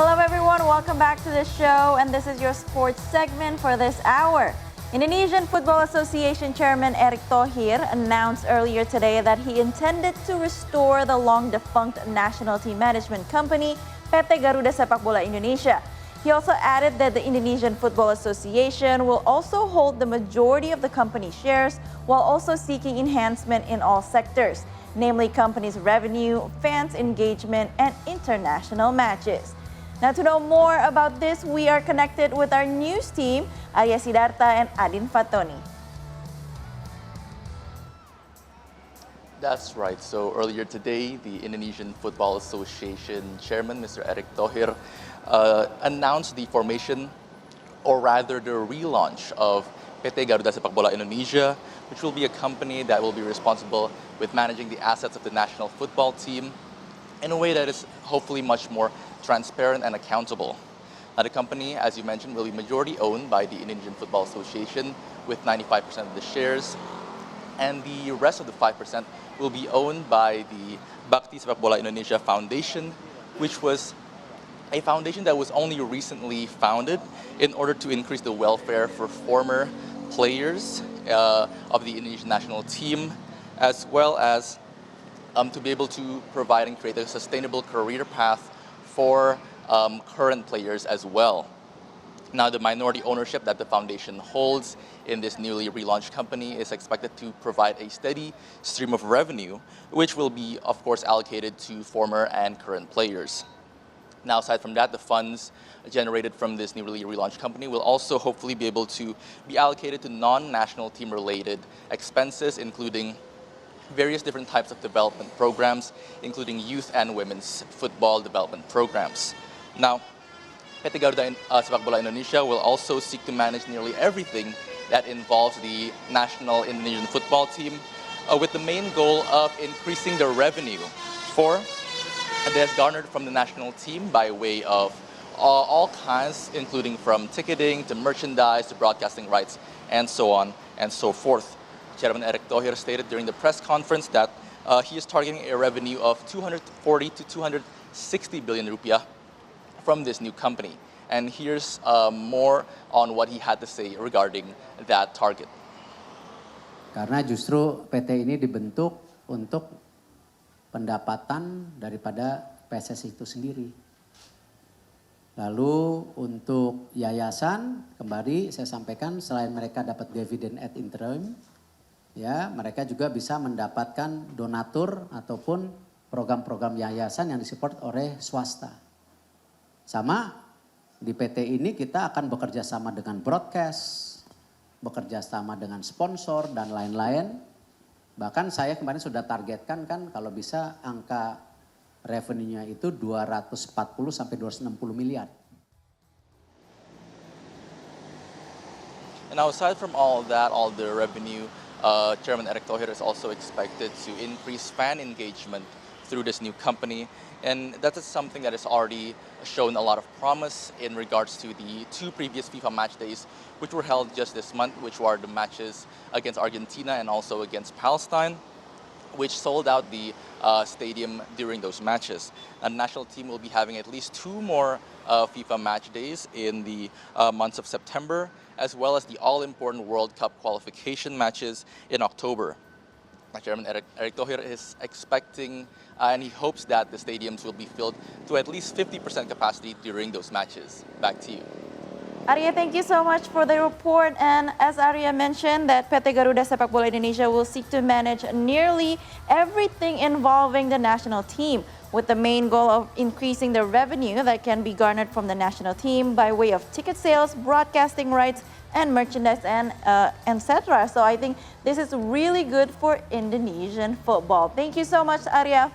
Hello everyone, welcome back to the show, and this is your sports segment for this hour. Indonesian Football Association Chairman Erick Thohir announced earlier today that he intended to restore the long-defunct national team management company, PT Garuda Sepakbola Indonesia. He also added that the Indonesian Football Association will also hold the majority of the company shares while also seeking enhancement in all sectors, namely company's revenue, fans' engagement, and international matches. Now, to know more about this, we are connected with our news team, Arya Sidarta and Adin Fatoni. That's right. So earlier today, the Indonesian Football Association Chairman, Mr. Erick Thohir, announced the formation, or rather the relaunch of PT Garuda Sepakbola Indonesia, which will be a company that will be responsible with managing the assets of the national football team in a way that is hopefully much more transparent and accountable. Now, the company, as you mentioned, will be majority owned by the Indonesian Football Association with 95% of the shares, and the rest of the 5% will be owned by the Bakti Sepakbola Indonesia Foundation, which was a foundation that was only recently founded in order to increase the welfare for former players of the Indonesian national team, as well as to be able to provide and create a sustainable career path for current players as well. Now, the minority ownership that the foundation holds in this newly relaunched company is expected to provide a steady stream of revenue, which will be, of course, allocated to former and current players. Now, aside from that, the funds generated from this newly relaunched company will also hopefully be able to be allocated to non-national team-related expenses, including various different types of development programs, including youth and women's football development programs. Now, PT Garuda Sepakbola Indonesia will also seek to manage nearly everything that involves the national Indonesian football team, with the main goal of increasing the revenue that is garnered from the national team by way of all kinds, including from ticketing to merchandise to broadcasting rights and so on and so forth. Chairman Erick Thohir stated during the press conference that he is targeting a revenue of 240 to 260 billion rupiah from this new company. And here's more on what he had to say regarding that target. Karena justru PT ini dibentuk untuk pendapatan daripada PSSI itu sendiri. Lalu untuk yayasan, kembali saya sampaikan selain mereka dapat dividen ad interim, ya, mereka juga bisa mendapatkan donatur ataupun program-program yayasan yang disupport oleh swasta. Sama di PT ini kita akan bekerja sama dengan broadcast, bekerja sama dengan sponsor dan lain-lain. Bahkan saya kemarin sudah targetkan kan kalau bisa angka revenue-nya itu 240 sampai 260 miliar. And now, aside from all that, all the revenue, Chairman Erick Thohir is also expected to increase fan engagement through this new company. And that is something that has already shown a lot of promise in regards to the two previous FIFA match days, which were held just this month, which were the matches against Argentina and also against Palestine, which sold out the stadium during those matches. And the national team will be having at least two more FIFA match days in the months of September, as well as the all-important World Cup qualification matches in October. Chairman Erick Thohir is expecting and he hopes that the stadiums will be filled to at least 50% capacity during those matches. Back to you. Arya, thank you so much for the report. And as Arya mentioned, that PT Garuda Sepakbola Indonesia will seek to manage nearly everything involving the national team, with the main goal of increasing the revenue that can be garnered from the national team by way of ticket sales, broadcasting rights, and merchandise, and etc. So I think this is really good for Indonesian football. Thank you so much, Arya.